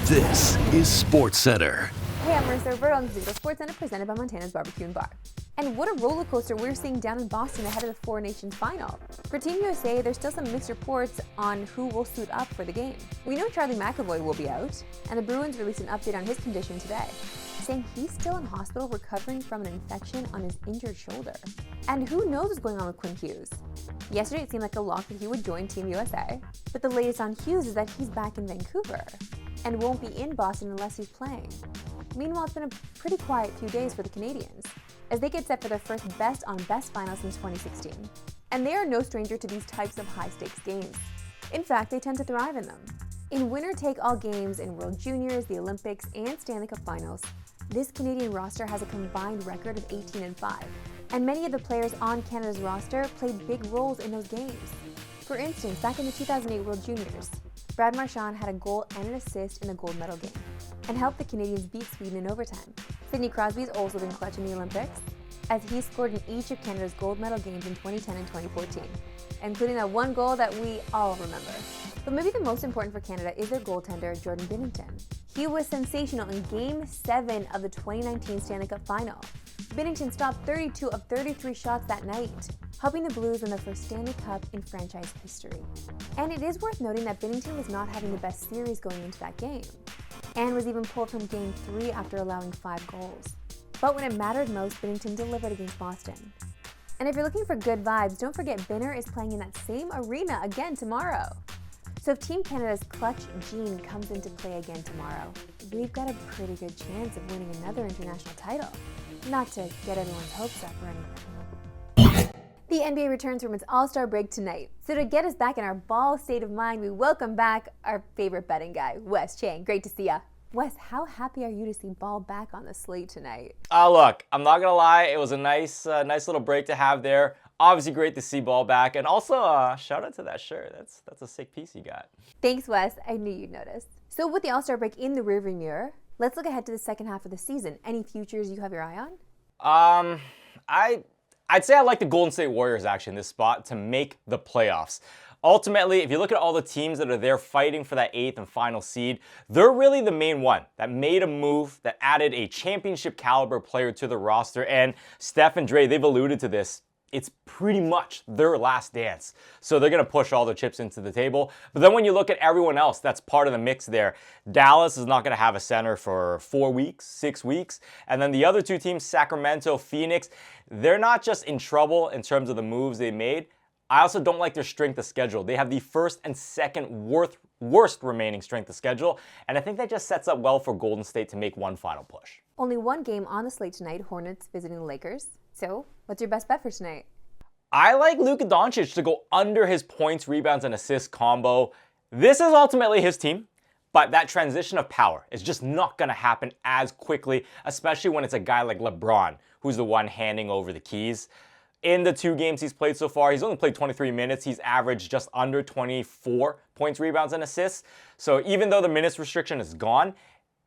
This is Sportscentre. Hey, I'm Marissa Roberto on the Sportscentre presented by Montana's Barbecue and Bar. And what a roller coaster we're seeing down in Boston ahead of the Four Nations final. For Team USA, there's still some mixed reports on who will suit up for the game. We know Charlie McAvoy will be out, and the Bruins released an update on his condition today, saying he's still in hospital recovering from an infection on his injured shoulder. And who knows what's going on with Quinn Hughes? Yesterday it seemed like a lock that he would join Team USA, but the latest on Hughes is that he's back in Vancouver and won't be in Boston unless he's playing. Meanwhile, it's been a pretty quiet few days for the Canadians, as they get set for their first best-on-best final since 2016. And they are no stranger to these types of high-stakes games. In fact, they tend to thrive in them. In winner-take-all games in World Juniors, the Olympics, and Stanley Cup Finals, this Canadian roster has a combined record of 18-5. And many of the players on Canada's roster played big roles in those games. For instance, back in the 2008 World Juniors, Brad Marchand had a goal and an assist in the gold medal game and helped the Canadians beat Sweden in overtime. Sidney Crosby's also been clutch in the Olympics, as he scored in each of Canada's gold medal games in 2010 and 2014, including that one goal that we all remember. But maybe the most important for Canada is their goaltender, Jordan Binnington. He was sensational in Game 7 of the 2019 Stanley Cup Final. Binnington stopped 32 of 33 shots that night, helping the Blues win their first Stanley Cup in franchise history. And it is worth noting that Binnington was not having the best series going into that game, and was even pulled from Game 3 after allowing 5 goals. But when it mattered most, Binnington delivered against Boston. And if you're looking for good vibes, don't forget Binner is playing in that same arena again tomorrow. So if Team Canada's clutch gene comes into play again tomorrow, we've got a pretty good chance of winning another international title. Not to get everyone's hopes up or anything. The NBA returns from its All-Star break tonight. So to get us back in our ball state of mind, we welcome back our favorite betting guy, Wes Chang. Great to see ya. Wes, how happy are you to see ball back on the slate tonight? Look, I'm not gonna lie, it was a nice little break to have there. Obviously great to see ball back, and also shout out to that shirt. That's a sick piece you got. Thanks, Wes. I knew you'd notice. So with the All-Star break in the rearview mirror, let's look ahead to the second half of the season. Any futures you have your eye on? I'd say I like the Golden State Warriors actually in this spot to make the playoffs. Ultimately, if you look at all the teams that are there fighting for that 8th and final seed, they're really the main one that made a move, that added a championship caliber player to the roster. And Steph and Dre, they've alluded to this. It's pretty much their last dance. So they're going to push all their chips into the table. But then when you look at everyone else that's part of the mix there, Dallas is not going to have a center for 4 weeks, 6 weeks. And then the other two teams, Sacramento, Phoenix, they're not just in trouble in terms of the moves they made. I also don't like their strength of schedule. They have the first and second worst remaining strength of schedule. And I think that just sets up well for Golden State to make one final push. Only one game on the slate tonight, Hornets visiting the Lakers. So, what's your best bet for tonight? I like Luka Doncic to go under his points, rebounds, and assists combo. This is ultimately his team, but that transition of power is just not going to happen as quickly, especially when it's a guy like LeBron, who's the one handing over the keys. In the 2 games he's played so far, he's only played 23 minutes. He's averaged just under 24 points, rebounds, and assists. So even though the minutes restriction is gone,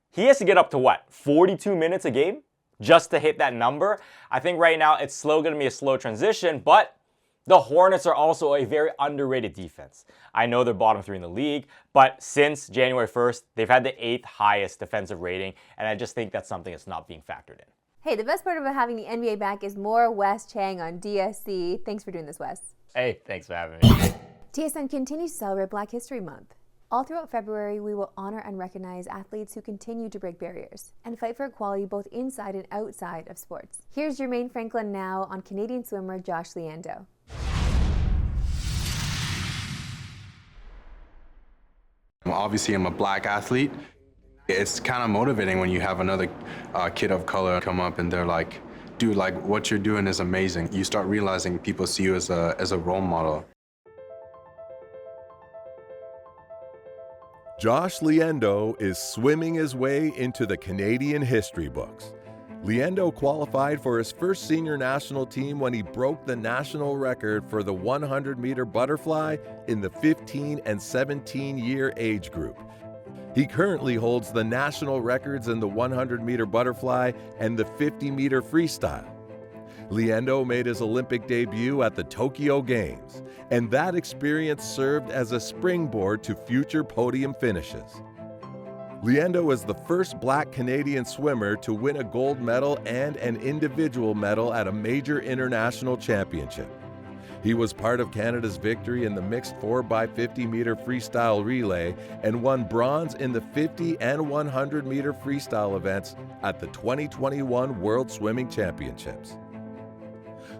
he has to get up to 42 minutes a game just to hit that number. I think right now it's going to be a slow transition, but the Hornets are also a very underrated defense. I know they're bottom 3 in the league, but since January 1st, they've had the 8th highest defensive rating, and I just think that's something that's not being factored in. Hey, the best part about having the NBA back is more Wes Chang on DSC. Thanks for doing this, Wes. Hey, thanks for having me. TSN continues to celebrate Black History Month. All throughout February, we will honor and recognize athletes who continue to break barriers and fight for equality both inside and outside of sports. Here's Jermaine Franklin now on Canadian swimmer Josh Liendo. Obviously, I'm a black athlete. It's kind of motivating when you have another kid of color come up and they're like, dude, like what you're doing is amazing. You start realizing people see you as a role model. Josh Liendo is swimming his way into the Canadian history books. Liendo qualified for his first senior national team when he broke the national record for the 100-meter butterfly in the 15 and 17-year age group. He currently holds the national records in the 100-meter butterfly and the 50-meter freestyle. Liendo made his Olympic debut at the Tokyo Games, and that experience served as a springboard to future podium finishes. Liendo was the first Black Canadian swimmer to win a gold medal and an individual medal at a major international championship. He was part of Canada's victory in the mixed 4x50-meter freestyle relay and won bronze in the 50 and 100-meter freestyle events at the 2021 World Swimming Championships.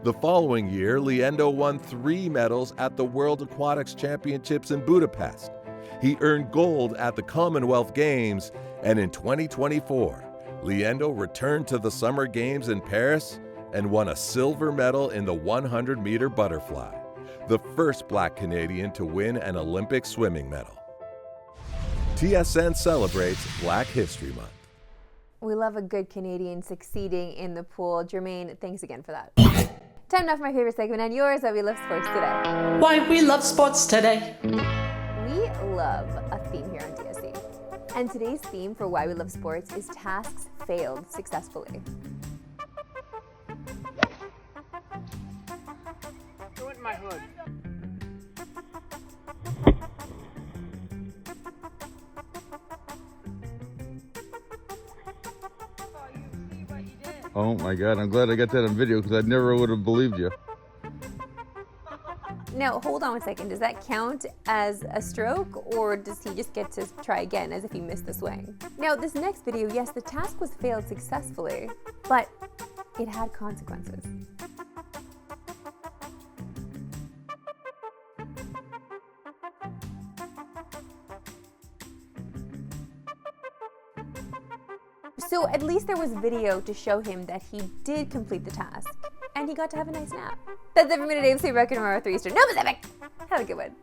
The following year, Liendo won 3 medals at the World Aquatics Championships in Budapest. He earned gold at the Commonwealth Games, and in 2024, Liendo returned to the Summer Games in Paris and won a silver medal in the 100-meter butterfly, the first Black Canadian to win an Olympic swimming medal. TSN celebrates Black History Month. We love a good Canadian succeeding in the pool. Jermaine, thanks again for that. Time now for my favorite segment and yours, Why We Love Sports Today. Why we love sports today. We love a theme here on DSC. And today's theme for Why We Love Sports is tasks failed successfully. Go in my hood. Oh my God, I'm glad I got that on video because I never would have believed you. Now, hold on a second. Does that count as a stroke, or does he just get to try again as if he missed the swing? Now, this next video, yes, the task was failed successfully, but it had consequences. So at least there was video to show him that he did complete the task, and he got to have a nice nap. That's it for me today. We'll see you back in tomorrow at 3 Eastern. No Pacific! Have a good one.